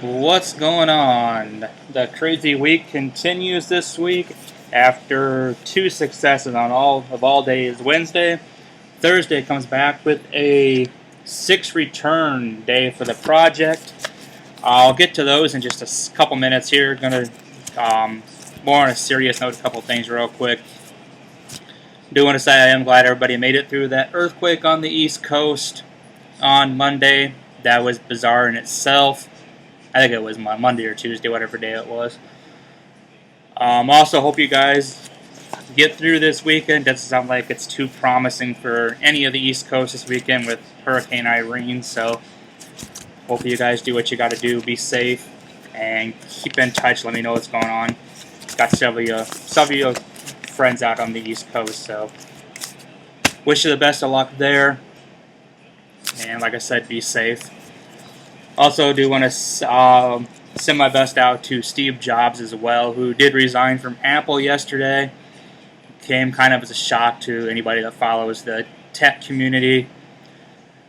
What's going on? The crazy week continues this week after two successes on all days. Wednesday, Thursday comes back with a 6 return day for the project. I'll get to those in just a couple minutes here. Gonna more on a serious note, a couple things real quick. Do want to say I am glad everybody made it through that earthquake on the East Coast on Monday. That was bizarre in itself. I think it was Monday or Tuesday, whatever day it was. Also, hope you guys get through this weekend. Doesn't sound like it's too promising for any of the East Coast this weekend with Hurricane Irene. So, hope you guys do what you got to do. Be safe and keep in touch. Let me know what's going on. Got several of your friends out on the East Coast. So, wish you the best of luck there. And like I said, be safe. Also, do want to send my best out to Steve Jobs as well, who did resign from Apple yesterday. Came kind of as a shock to anybody that follows the tech community.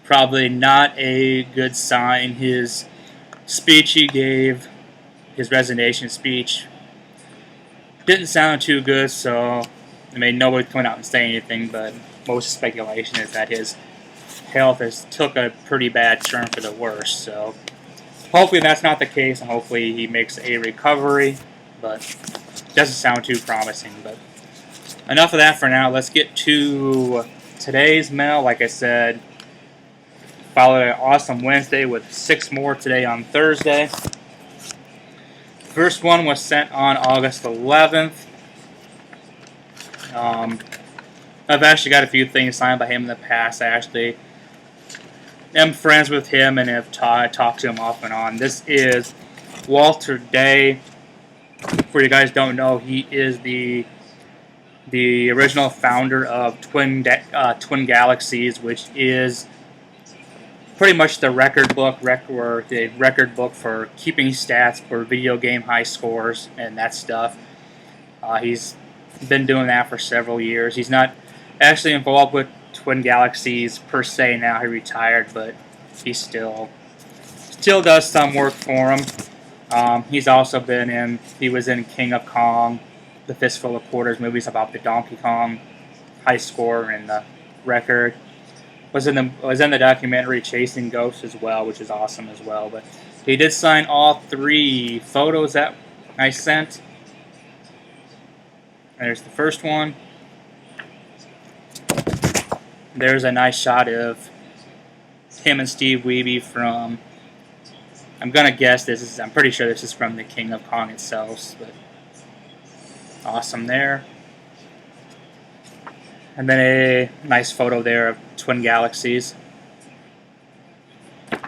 Probably not a good sign. His speech he gave, his resignation speech, didn't sound too good, so I mean, nobody coming out and say anything, but most speculation is that his health has took a pretty bad turn for the worse. So hopefully that's not the case, and hopefully he makes a recovery, but doesn't sound too promising. But enough of that for now. Let's get to today's mail. Like I said, followed an awesome Wednesday with 6 more today on Thursday. First one was sent on August 11th. I've actually got a few things signed by him in the past. I actually am friends with him and have talked to him off and on. This is Walter Day. For you guys don't know, he is the original founder of Twin Galaxies, which is pretty much the record book for keeping stats for video game high scores and that stuff. He's been doing that for several years. He's not actually involved with Twin Galaxies per se now. He retired, but he still does some work for him. He's also he was in King of Kong, the Fistful of Quarters movies about the Donkey Kong high score and the record. Was in the documentary Chasing Ghosts as well, which is awesome as well. But he did sign all 3 photos that I sent. There's the first one. There's a nice shot of him and Steve Wiebe from, I'm going to guess I'm pretty sure this is from the King of Kong itself, but awesome there. And then a nice photo there of Twin Galaxies. I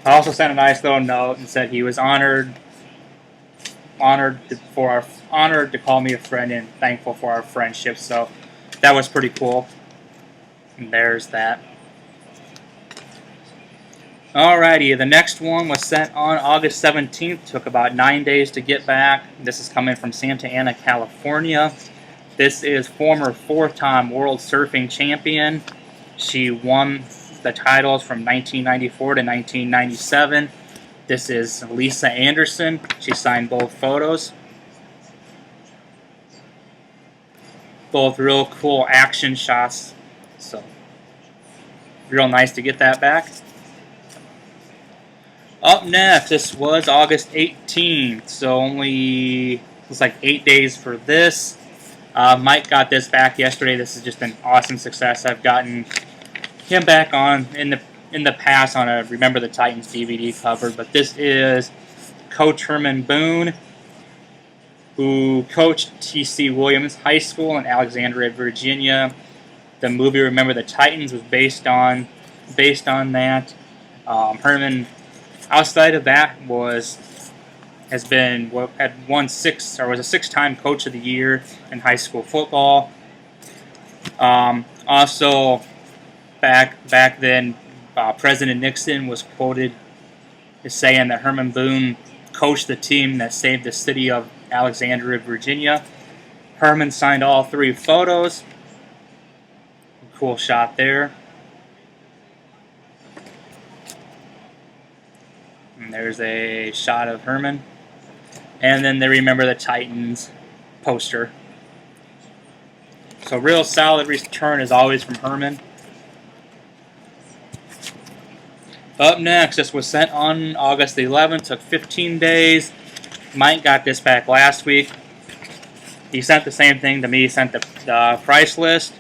also sent a nice little note and said he was honored to call me a friend and thankful for our friendship. So that was pretty cool. And there's that. Alrighty, the next one was sent on August 17th. Took about 9 days to get back. This is coming from Santa Ana, California. This is former 4-time World Surfing Champion. She won the titles from 1994 to 1997. This is Lisa Anderson. She signed both photos. Both real cool action shots. So, real nice to get that back. Up next, this was August 18th, so only looks like 8 days for this. Mike got this back yesterday. This is just an awesome success. I've gotten him back on in the past on a Remember the Titans DVD cover, but this is Coach Herman Boone, who coached T.C. Williams High School in Alexandria, Virginia. The movie Remember the Titans was based on that. Herman, outside of that, was a 6-time Coach of the Year in high school football. Also, back then, President Nixon was quoted as saying that Herman Boone coached the team that saved the city of Alexandria, Virginia. Herman signed all 3 photos. Cool shot there. There's a shot of Herman. And then they Remember the Titans poster. So real solid return as always from Herman. Up next, this was sent on August the 11th. Took 15 days. Mike got this back last week. He sent the same thing to me. He sent the price list.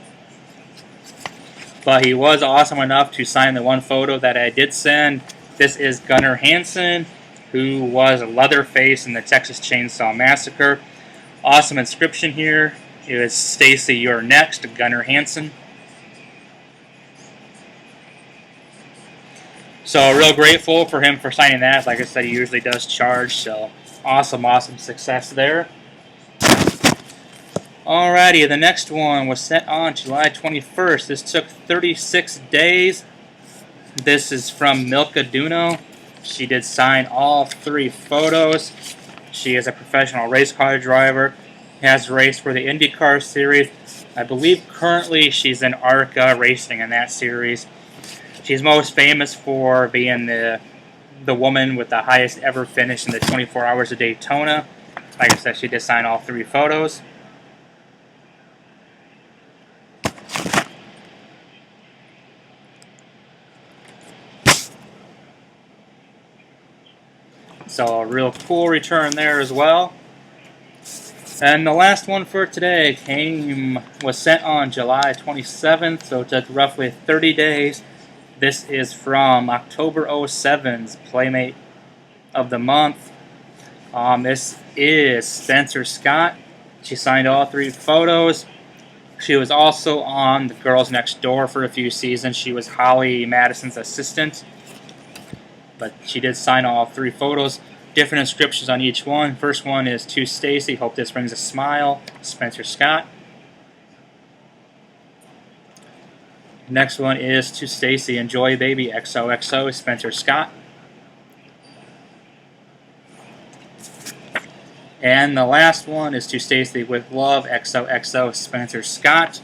But he was awesome enough to sign the one photo that I did send. This is Gunnar Hansen, who was Leatherface in the Texas Chainsaw Massacre. Awesome inscription here. It was Stacy, you're next, Gunnar Hansen. So real grateful for him for signing that. Like I said, he usually does charge. So awesome success there. Alrighty, the next one was sent on July 21st. This took 36 days. This is from Milka Duno. She did sign all 3 photos. She is a professional race car driver. Has raced for the IndyCar series. I believe currently she's in ARCA racing in that series. She's most famous for being the woman with the highest ever finish in the 24 Hours of Daytona. Like I said, she did sign all 3 photos. So a real cool return there as well. And the last one for today was sent on July 27th, so it took roughly 30 days. This is from October 07's Playmate of the Month. This is Spencer Scott. She signed all 3 photos. She was also on The Girls Next Door for a few seasons. She was Holly Madison's assistant. But she did sign all 3 photos. Different inscriptions on each one. First one is to Stacy, hope this brings a smile, Spencer Scott. Next one is to Stacy, enjoy baby, XOXO, Spencer Scott. And the last one is to Stacy with love, XOXO, Spencer Scott.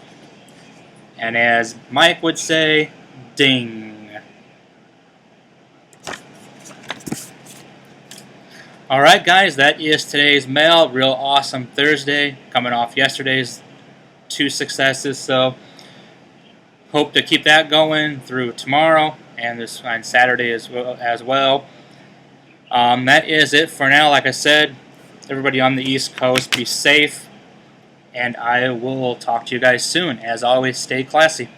And as Mike would say, ding. Alright guys, that is today's mail. Real awesome Thursday, coming off yesterday's 2 successes. So hope to keep that going through tomorrow and this on Saturday as well. That is it for now. Like I said, everybody on the East Coast, be safe. And I will talk to you guys soon. As always, stay classy.